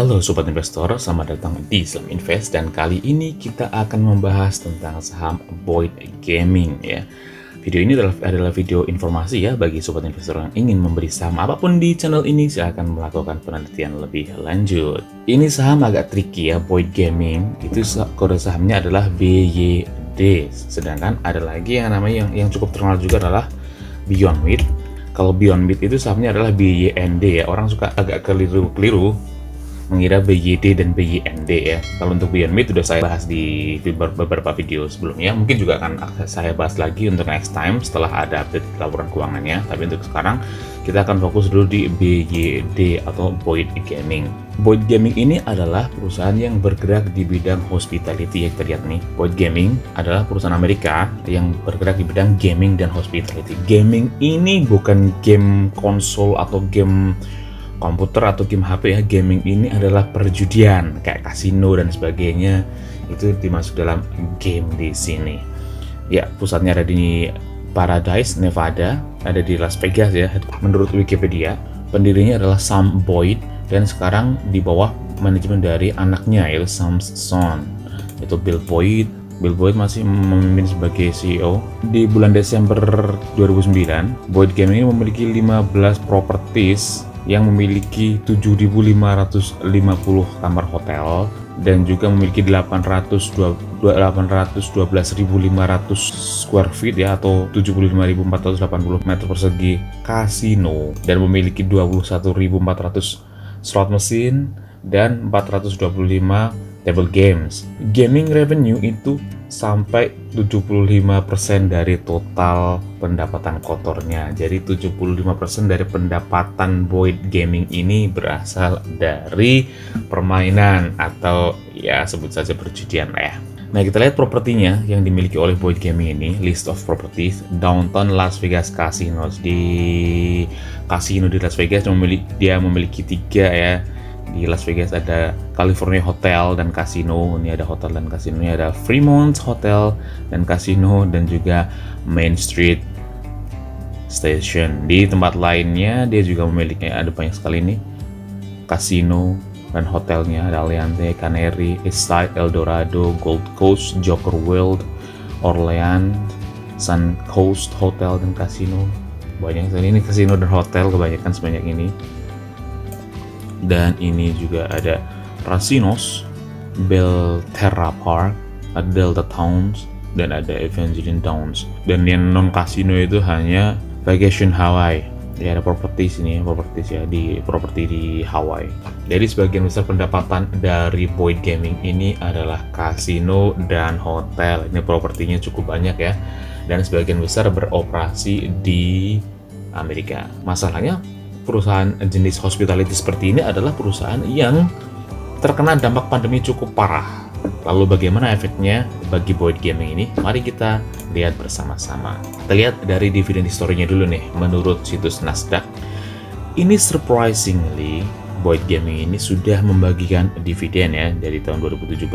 Halo Sobat Investor, selamat datang di Slam Invest dan kali ini kita akan membahas tentang saham Boyd Gaming ya. Video ini adalah video informasi ya bagi Sobat Investor yang ingin membeli saham apapun di channel ini. Saya akan melakukan penelitian lebih lanjut. Ini saham agak tricky ya, Boyd Gaming itu kode sahamnya adalah BYD. Sedangkan ada lagi yang namanya yang cukup terkenal juga adalah Beyond Meat. Kalau Beyond Meat itu sahamnya adalah BYND ya. Orang suka agak keliru mengira BYD dan BYND ya. Kalau untuk Beyond Meat sudah saya bahas di beberapa video sebelumnya. Mungkin juga akan saya bahas lagi untuk next time setelah ada update laporan keuangannya. Tapi untuk sekarang kita akan fokus dulu di BYD atau Boyd Gaming. Boyd Gaming ini adalah perusahaan yang bergerak di bidang hospitality ya, kita lihat nih. Boyd Gaming adalah perusahaan Amerika yang bergerak di bidang gaming dan hospitality. Gaming ini bukan game konsol atau game komputer atau game HP ya. Gaming ini adalah perjudian kayak kasino dan sebagainya, itu dimasuk dalam game di sini. Ya, pusatnya ada di Paradise, Nevada, ada di Las Vegas ya. Menurut Wikipedia, pendirinya adalah Sam Boyd dan sekarang di bawah manajemen dari anaknya yaitu Sam's son, yaitu Bill Boyd. Bill Boyd masih memimpin sebagai CEO. Di bulan Desember 2009, Boyd Gaming ini memiliki 15 properties yang memiliki 7.550 kamar hotel dan juga memiliki 812.500 square feet ya, atau 75.480 meter persegi kasino, dan memiliki 21.400 slot mesin dan 425 table games. Gaming revenue itu sampai 75% dari total pendapatan kotornya. Jadi 75% dari pendapatan Boyd Gaming ini berasal dari permainan atau ya sebut saja perjudian lah ya. Nah, kita lihat propertinya yang dimiliki oleh Boyd Gaming ini, list of properties. Downtown Las Vegas Casinos. Di kasino di Las Vegas dia memiliki 3 ya. Di Las Vegas ada California Hotel dan Casino. Ini ada hotel dan casino. Ini ada Fremont Hotel dan Casino dan juga Main Street Station. Di tempat lainnya dia juga memiliki, ada banyak sekali nih kasino dan hotelnya. Ada Aliante, Canary, Eastside, Eldorado, Gold Coast, Joker World, Orleans, Sun Coast Hotel dan Casino. Banyak sekali ini kasino dan hotel, kebanyakan sebanyak ini. Dan ini juga ada Racinos, Belterra Park, ada Delta Towns, dan ada Evangeline Downs. Dan yang non kasino itu hanya Vacation Hawaii. Ya, ada properties ini, properti di Hawaii. Jadi sebagian besar pendapatan dari Boyd Gaming ini adalah kasino dan hotel. Ini propertinya cukup banyak ya. Dan sebagian besar beroperasi di Amerika. Masalahnya, perusahaan jenis hospitality seperti ini adalah perusahaan yang terkena dampak pandemi cukup parah. Lalu bagaimana efeknya bagi Boyd Gaming ini? Mari kita lihat bersama-sama. Kita lihat dari dividen historinya dulu nih. Menurut situs Nasdaq, ini surprisingly Boyd Gaming ini sudah membagikan dividen ya dari tahun 2017,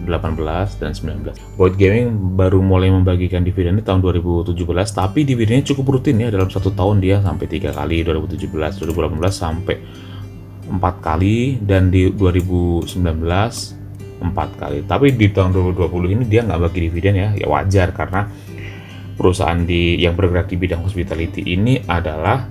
18, dan 19. Boyd Gaming baru mulai membagikan dividen di tahun 2017, tapi dividennya cukup rutin ya, dalam 1 tahun dia sampai 3 kali, 2017, 2018 sampai 4 kali, dan di 2019 4 kali. Tapi di tahun 2020 ini dia nggak bagi dividen ya, ya wajar karena perusahaan yang bergerak di bidang hospitality ini adalah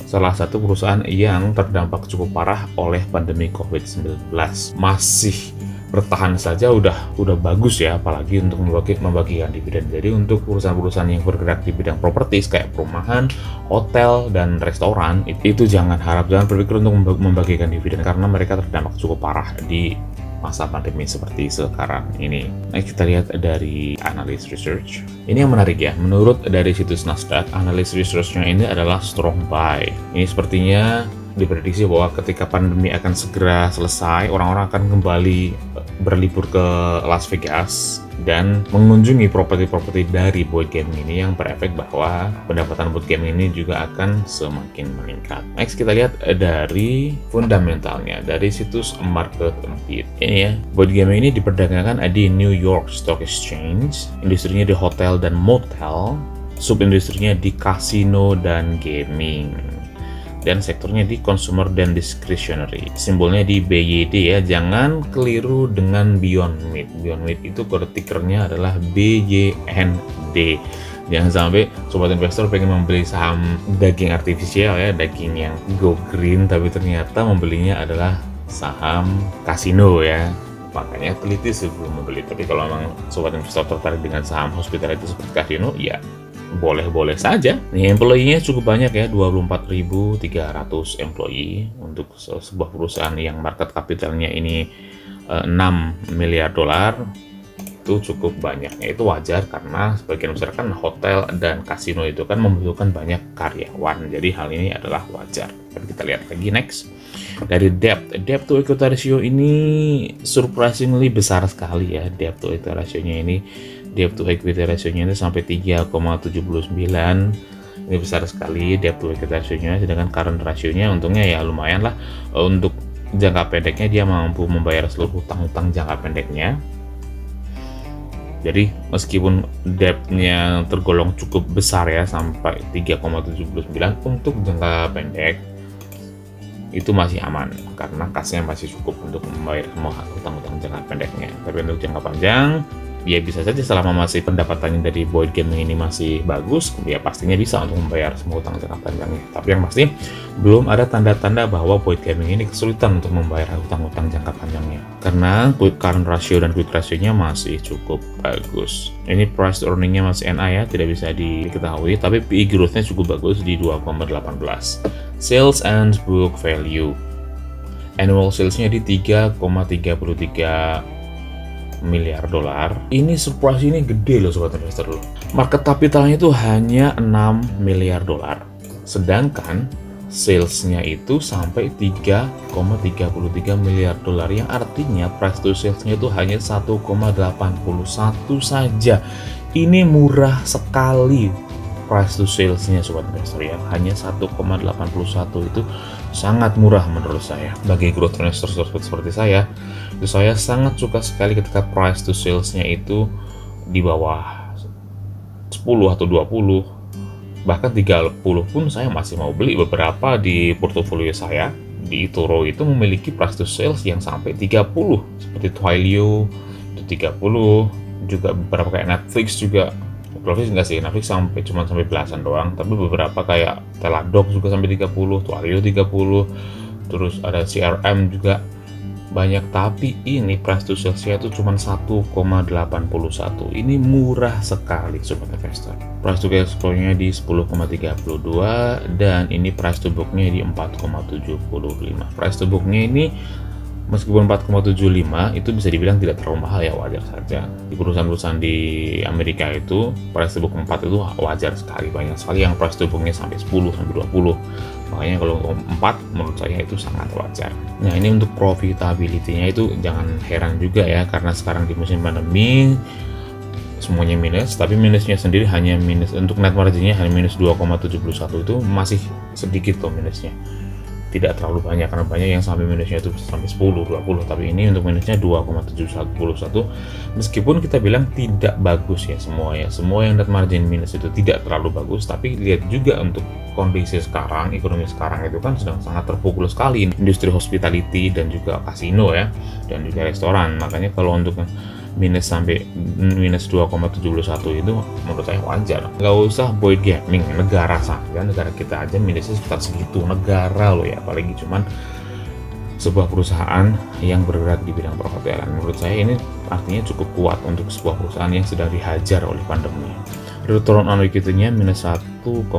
salah satu perusahaan yang terdampak cukup parah oleh pandemi COVID-19. Masih bertahan saja udah bagus ya, apalagi untuk membagikan dividen. Jadi untuk perusahaan-perusahaan yang bergerak di bidang propertis kayak perumahan, hotel, dan restoran, itu jangan berpikir untuk membagikan dividen karena mereka terdampak cukup parah di masa pandemi seperti sekarang ini. Nah, kita lihat dari analis research. Ini yang menarik ya. Menurut dari situs Nasdaq, analis research-nya ini adalah strong buy. Ini sepertinya diprediksi bahwa ketika pandemi akan segera selesai, orang-orang akan kembali berlibur ke Las Vegas dan mengunjungi properti-properti dari Boyd Gaming ini, yang berefek bahwa pendapatan Boyd Gaming ini juga akan semakin meningkat. Next, kita lihat dari fundamentalnya dari situs Market Beat. Ini ya, Boyd Gaming ini diperdagangkan di New York Stock Exchange. Industrinya di hotel dan motel, subindustrinya di kasino dan gaming. dan sektornya di consumer dan discretionary. Simbolnya di BYD ya, jangan keliru dengan Beyond Meat. Beyond Meat itu kode tikernya adalah BYND. Jangan sampai sobat investor pengen membeli saham daging artifisial ya, daging yang go green, tapi ternyata membelinya adalah saham kasino ya. Makanya teliti sebelum membeli. Tapi kalau memang sobat investor tertarik dengan saham hospitality seperti kasino, ya boleh-boleh saja. Nih, employee-nya cukup banyak ya, 24.300 employee untuk sebuah perusahaan yang market capitalnya ini 6 miliar dolar. Itu cukup banyak. Ya, itu wajar karena sebagian besar kan hotel dan kasino itu kan membutuhkan banyak karyawan. Jadi hal ini adalah wajar. Tapi kita lihat lagi next. Dari debt to equity ratio ini surprisingly besar sekali ya. Debt to equity ratio-nya ini sampai 3,79. Ini besar sekali debt to equity ratio-nya, sedangkan current ratio-nya untungnya ya lumayan lah. Untuk jangka pendeknya dia mampu membayar seluruh hutang-hutang jangka pendeknya. Jadi meskipun debt-nya tergolong cukup besar ya sampai 3,79, untuk jangka pendek itu masih aman karena kasnya masih cukup untuk membayar semua hutang-hutang jangka pendeknya. Tapi untuk jangka panjang ya bisa saja selama masih pendapatannya dari Boyd Gaming ini masih bagus, ya pastinya bisa untuk membayar semua hutang jangka panjangnya. Tapi yang pasti belum ada tanda-tanda bahwa Boyd Gaming ini kesulitan untuk membayar hutang-hutang jangka panjangnya karena quick current ratio dan quick ratio-nya masih cukup bagus. Ini price to earning-nya masih NA ya, tidak bisa diketahui, tapi PE growth-nya cukup bagus di 2,18. Sales and book value, annual sales-nya di 3,33 miliar dolar. Ini surprise, ini gede loh sobat investor loh. Market capitalnya itu hanya 6 miliar dolar. Sedangkan salesnya itu sampai 3,33 miliar dolar, yang artinya price to salesnya itu hanya 1,81 saja. Ini murah sekali price to salesnya sobat investor ya, hanya 1,81 itu sangat murah menurut saya. Bagi growth investor seperti saya, itu saya sangat suka sekali ketika price to salesnya itu di bawah 10 atau 20, bahkan 30 pun saya masih mau beli. Beberapa di portofolio saya di eToro itu memiliki price to sales yang sampai 30, seperti Twilio itu 30, juga beberapa kayak Netflix juga. Netflix enggak sih, Netflix cuma sampai belasan doang, tapi beberapa kayak Teladoc juga sampai 30, Twilio 30, terus ada CRM juga banyak, tapi ini price to sales-nya itu cuma 1,81. Ini murah sekali sobat investor. Price to cash flow-nya di 10,32 dan ini price to book-nya di 4,75. Price to book-nya ini meskipun 4,75 itu bisa dibilang tidak terlalu mahal ya, wajar saja. Di perusahaan-perusahaan di Amerika itu price to book 4 itu wajar sekali. Banyak sekali yang price to book-nya sampai 10 sampai 20. Makanya kalau 4 menurut saya itu sangat wajar. Nah, ini untuk profitability-nya itu jangan heran juga ya, karena sekarang di musim pandemi semuanya minus, tapi minusnya sendiri hanya minus, untuk net margin-nya hanya minus 2,71, itu masih sedikit tuh minusnya. Tidak terlalu banyak, karena banyak yang sampai minusnya itu sampai 10, 20, tapi ini untuk minusnya 2,71. Meskipun kita bilang tidak bagus ya semua yang net margin minus itu tidak terlalu bagus, tapi lihat juga untuk kondisi sekarang, ekonomi sekarang itu kan sedang sangat terpukul sekali industri hospitality dan juga kasino ya, dan juga restoran. Makanya kalau untuk minus sampai minus 2,71 itu menurut saya wajar. Nggak usah Boyd Gaming, negara saja, negara kita aja minusnya sekitar segitu. Negara loh ya, apalagi cuman sebuah perusahaan yang bergerak di bidang perhotelan. Menurut saya ini artinya cukup kuat untuk sebuah perusahaan yang sedang dihajar oleh pandemi. Return on equity-nya minus 1,09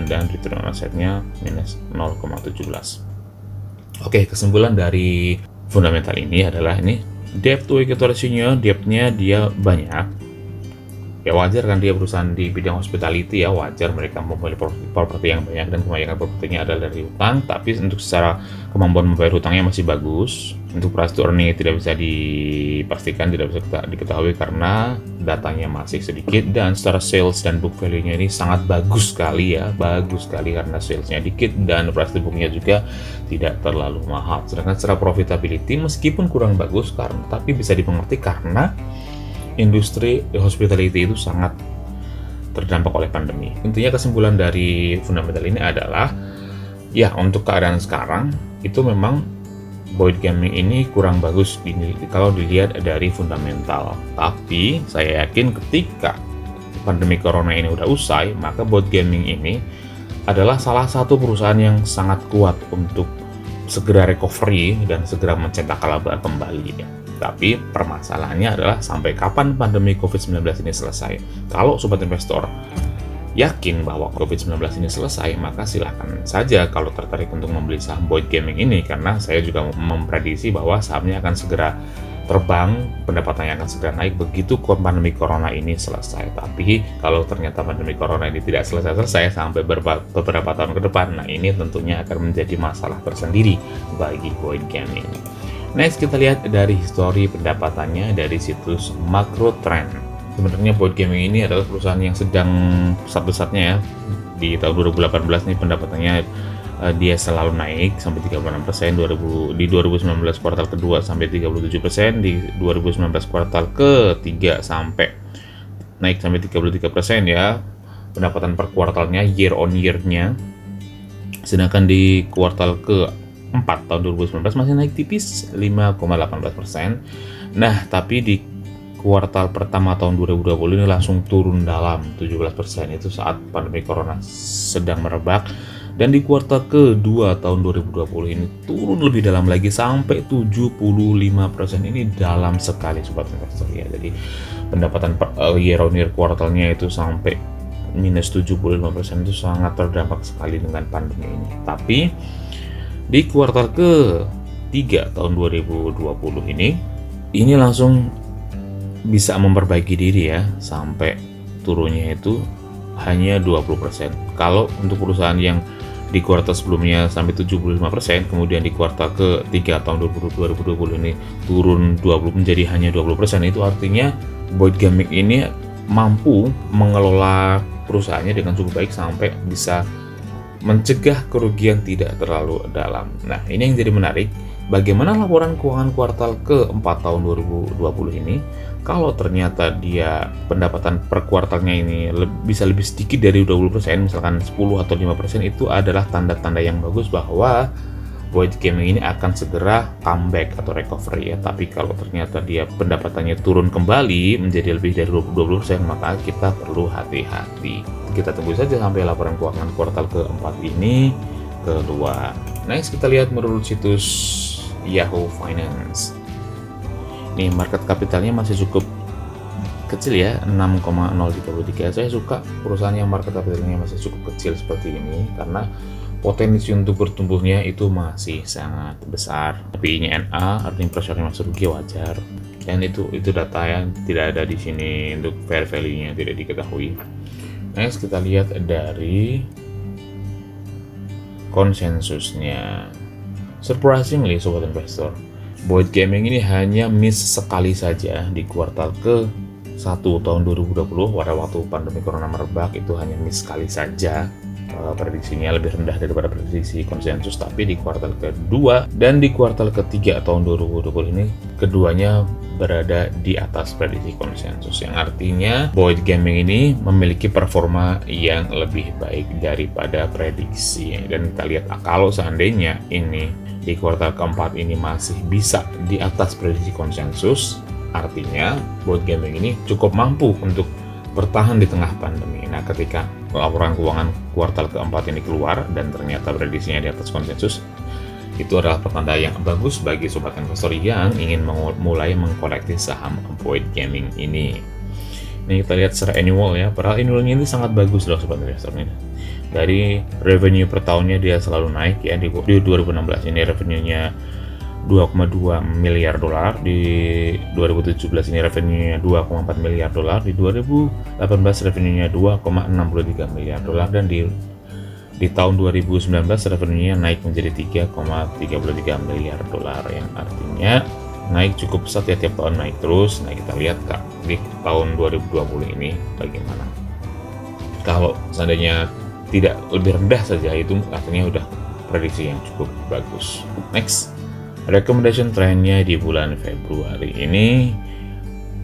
dan return on asset-nya minus 0,17. Oke, kesimpulan dari fundamental ini adalah ini debt to equity ratio-nya, debt-nya dia banyak. Ya wajar kan, dia perusahaan di bidang hospitality ya, wajar mereka memiliki properti yang banyak dan kebanyakan propertinya adalah dari hutang, tapi untuk secara kemampuan membayar hutangnya masih bagus. Untuk price to earning tidak bisa dipastikan, tidak bisa diketahui karena datanya masih sedikit, dan secara sales dan book value-nya ini sangat bagus sekali ya, bagus sekali karena salesnya dikit dan price to book-nya juga tidak terlalu mahal. Sedangkan secara profitability meskipun kurang bagus tapi bisa dimengerti karena industri hospitality itu sangat terdampak oleh pandemi. Intinya kesimpulan dari fundamental ini adalah Ya, untuk keadaan sekarang itu memang Boyd Gaming ini kurang bagus kalau dilihat dari fundamental. Tapi saya yakin ketika pandemi corona ini udah usai, maka Boyd Gaming ini adalah salah satu perusahaan yang sangat kuat untuk segera recovery dan segera mencetak laba kembali ya. Tapi permasalahannya adalah sampai kapan pandemi COVID-19 ini selesai. Kalau sobat investor yakin bahwa COVID-19 ini selesai, maka silahkan saja kalau tertarik untuk membeli saham Boyd Gaming ini, karena saya juga memprediksi bahwa sahamnya akan segera terbang, pendapatannya akan segera naik begitu pandemi corona ini selesai. Tapi kalau ternyata pandemi corona ini tidak selesai-selesai sampai beberapa tahun ke depan, nah ini tentunya akan menjadi masalah tersendiri bagi Boyd Gaming. Next, kita lihat dari histori pendapatannya dari situs Macro Trend. Sebenarnya Boyd Gaming ini adalah perusahaan yang sedang besar-besarnya ya. Di tahun 2018 nih pendapatannya dia selalu naik sampai 36%, di 2019 kuartal kedua sampai 37%, di 2019 kuartal ketiga sampai naik sampai 33% ya pendapatan per kuartalnya, year on year-nya. Sedangkan di kuartal ke-4 tahun 2019 masih naik tipis 5,18%. Nah, tapi di kuartal pertama tahun 2020 ini langsung turun dalam 17%, itu saat pandemi corona sedang merebak. Dan di kuartal kedua tahun 2020 ini turun lebih dalam lagi sampai 75%. Ini dalam sekali sobat investor ya. Jadi pendapatan year on year kuartalnya itu sampai minus 75%, itu sangat terdampak sekali dengan pandemi ini. Tapi di kuartal ke-3 tahun 2020 ini langsung bisa memperbaiki diri ya, sampai turunnya itu hanya 20%. Kalau untuk perusahaan yang di kuartal sebelumnya sampai 75%, kemudian di kuartal ke-3 tahun 2020 ini turun 20 menjadi hanya 20%, itu artinya Boyd Gaming ini mampu mengelola perusahaannya dengan cukup baik sampai bisa mencegah kerugian tidak terlalu dalam. Nah, ini yang jadi menarik. Bagaimana laporan keuangan kuartal ke-4 tahun 2020 ini? Kalau ternyata dia pendapatan per kuartalnya ini bisa lebih sedikit dari 20%, misalkan 10 atau 5%, itu adalah tanda-tanda yang bagus bahwa Boyd Gaming ini akan segera comeback atau recovery ya. Tapi kalau ternyata dia pendapatannya turun kembali menjadi lebih dari 20%, maka kita perlu hati-hati. Kita tunggu saja sampai laporan keuangan kuartal ke-4 ini keluar. Next, kita lihat menurut situs Yahoo Finance. Nih, market kapitalnya masih cukup kecil ya, 6,033. Saya suka perusahaan yang market kapitalnya masih cukup kecil seperti ini karena potensi untuk bertumbuhnya itu masih sangat besar. Tapi ini NA, artinya perseroan masuk rugi wajar. Dan itu data yang tidak ada di sini, untuk fair value-nya tidak diketahui. Next, kita lihat dari konsensusnya. Surprisingly, sobat investor, Boyd Gaming ini hanya miss sekali saja di kuartal ke-1 tahun 2020 pada waktu pandemi corona merebak. Itu hanya miss sekali saja. Prediksinya lebih rendah daripada prediksi konsensus. Tapi di kuartal kedua dan di kuartal ketiga tahun 2020 ini keduanya berada di atas prediksi konsensus, yang artinya Boyd Gaming ini memiliki performa yang lebih baik daripada prediksi. Dan kita lihat kalau seandainya ini di kuartal keempat ini masih bisa di atas prediksi konsensus, artinya Boyd Gaming ini cukup mampu untuk bertahan di tengah pandemi. Nah, ketika laporan keuangan kuartal keempat ini keluar dan ternyata prediksinya di atas konsensus, itu adalah pertanda yang bagus bagi sobat investor yang ingin mulai mengkoleksi saham Boyd Gaming ini. Ini kita lihat secara annual ya, padahal annualnya ini sangat bagus loh sobat investor ini. Dari revenue per tahunnya dia selalu naik ya. Di 2016 ini revenue-nya 2,2 miliar dolar, di 2017 ini revenue-nya 2,4 miliar dolar, di 2018 revenue-nya 2,63 miliar dolar, dan di tahun 2019 revenue-nya naik menjadi 3,33 miliar dolar, yang artinya naik cukup pesat ya, tiap tahun naik terus. Nah, kita lihat Kak, di tahun 2020 ini bagaimana. Kalau seandainya tidak lebih rendah saja, itu artinya udah prediksi yang cukup bagus. Next, recommendation trendnya di bulan Februari ini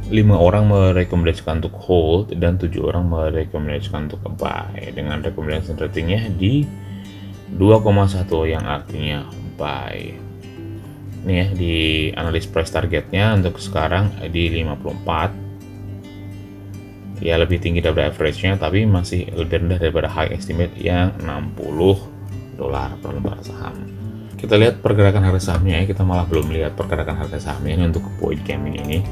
5 orang merekomendasikan untuk hold dan 7 orang merekomendasikan untuk buy, dengan recommendation ratingnya di 2,1 yang artinya buy. Ini ya di analis price targetnya untuk sekarang di 54. Ya lebih tinggi daripada average-nya, tapi masih lebih rendah daripada high estimate yang $60 per lembar saham. Kita lihat pergerakan harga sahamnya ya, kita malah belum lihat pergerakan harga sahamnya ini untuk Boyd Gaming ini.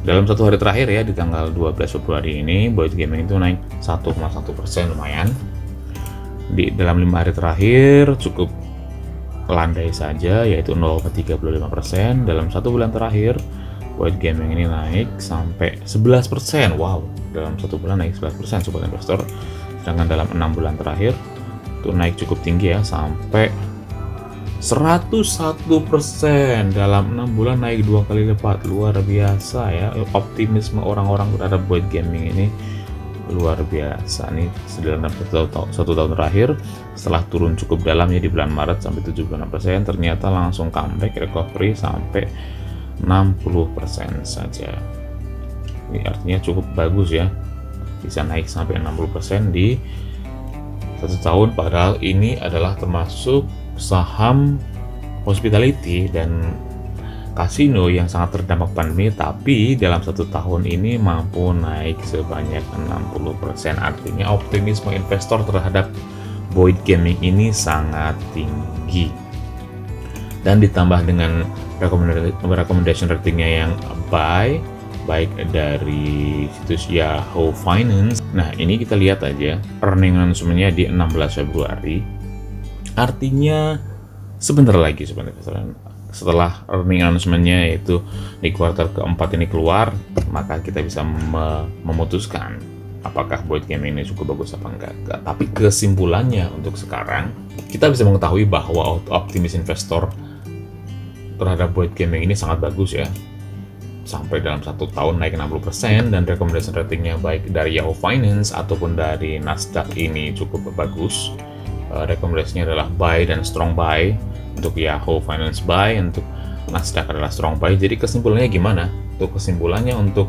Dalam satu hari terakhir ya, di tanggal 12 Februari ini, Boyd Gaming itu naik 1,1%, lumayan. Di dalam 5 hari terakhir cukup landai saja, yaitu 0,35%. Dalam 1 bulan terakhir, Boyd Gaming ini naik sampai 11%. Wow, dalam 1 bulan naik 11% sobat investor. Sedangkan dalam 6 bulan terakhir itu naik cukup tinggi ya, sampai 101%. Dalam 6 bulan naik 2 kali lipat. Luar biasa ya, optimisme orang-orang terhadap Boyd Gaming ini luar biasa nih. Dalam satu tahun terakhir, setelah turun cukup dalam ya di bulan Maret sampai 76%, ternyata langsung comeback recovery sampai 60% saja. Ini artinya cukup bagus ya, bisa naik sampai 60% di 1 tahun, padahal ini adalah termasuk saham hospitality dan kasino yang sangat terdampak pandemi, tapi dalam 1 tahun ini mampu naik sebanyak 60%. Artinya optimisme investor terhadap Boyd Gaming ini sangat tinggi. Dan ditambah dengan recommendation ratingnya yang buy, baik dari situs Yahoo Finance. Nah ini kita lihat aja earning announcement-nya di 16 Februari. Artinya sebentar lagi sebenarnya setelah earning announcement-nya, yaitu di kuartal keempat ini keluar, maka kita bisa memutuskan apakah Boyd Gaming ini cukup bagus apa enggak. Tapi kesimpulannya untuk sekarang, kita bisa mengetahui bahwa optimis investor terhadap Boyd Gaming ini sangat bagus ya. Sampai dalam 1 tahun naik 60%, dan recommendation ratingnya baik dari Yahoo Finance ataupun dari Nasdaq ini cukup bagus. Rekomendasinya adalah buy dan strong buy. Untuk Yahoo Finance buy, untuk Nasdaq adalah strong buy. Jadi kesimpulannya gimana? Untuk kesimpulannya untuk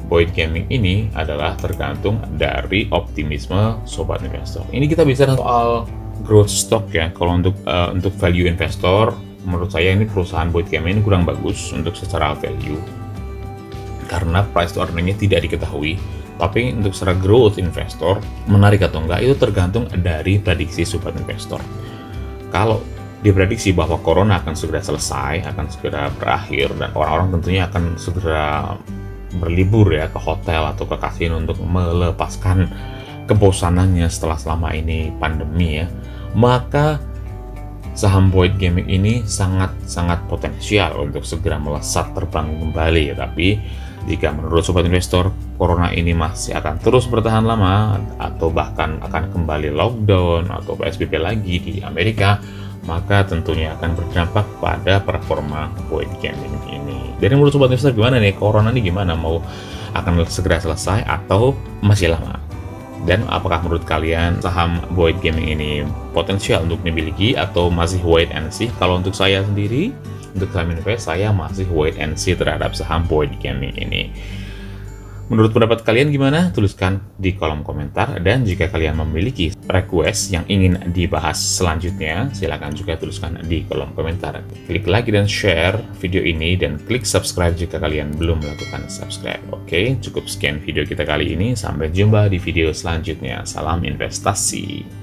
Boyd Gaming ini adalah tergantung dari optimisme sobat investor. Ini kita bicara soal growth stock ya. Kalau untuk value investor, menurut saya ini perusahaan Boyd Gaming ini kurang bagus untuk secara value, karena price to earning-nya tidak diketahui. Tapi untuk secara growth investor, menarik atau enggak itu tergantung dari prediksi sobat investor. Kalau diprediksi bahwa corona akan segera selesai, akan segera berakhir, dan orang-orang tentunya akan segera berlibur ya ke hotel atau ke kasino untuk melepaskan kebosanannya setelah selama ini pandemi ya, maka saham Boyd Gaming ini sangat potensial untuk segera melesat terbang kembali ya. Tapi jika menurut sobat investor corona ini masih akan terus bertahan lama, atau bahkan akan kembali lockdown atau PSBB lagi di Amerika, maka tentunya akan berdampak pada performa Boyd Gaming ini. Jadi menurut sobat investor gimana nih, corona ini gimana, mau akan segera selesai atau masih lama? Dan apakah menurut kalian saham Boyd Gaming ini potensial untuk dimiliki atau masih wait and see? Kalau untuk saya sendiri, untuk saham invest, saya masih wait and see terhadap saham Boyd Gaming ini. Menurut pendapat kalian gimana? Tuliskan di kolom komentar. Dan jika kalian memiliki request yang ingin dibahas selanjutnya, silakan juga tuliskan di kolom komentar. Klik like dan share video ini, dan klik subscribe jika kalian belum melakukan subscribe. Oke, cukup sekian video kita kali ini. Sampai jumpa di video selanjutnya. Salam investasi.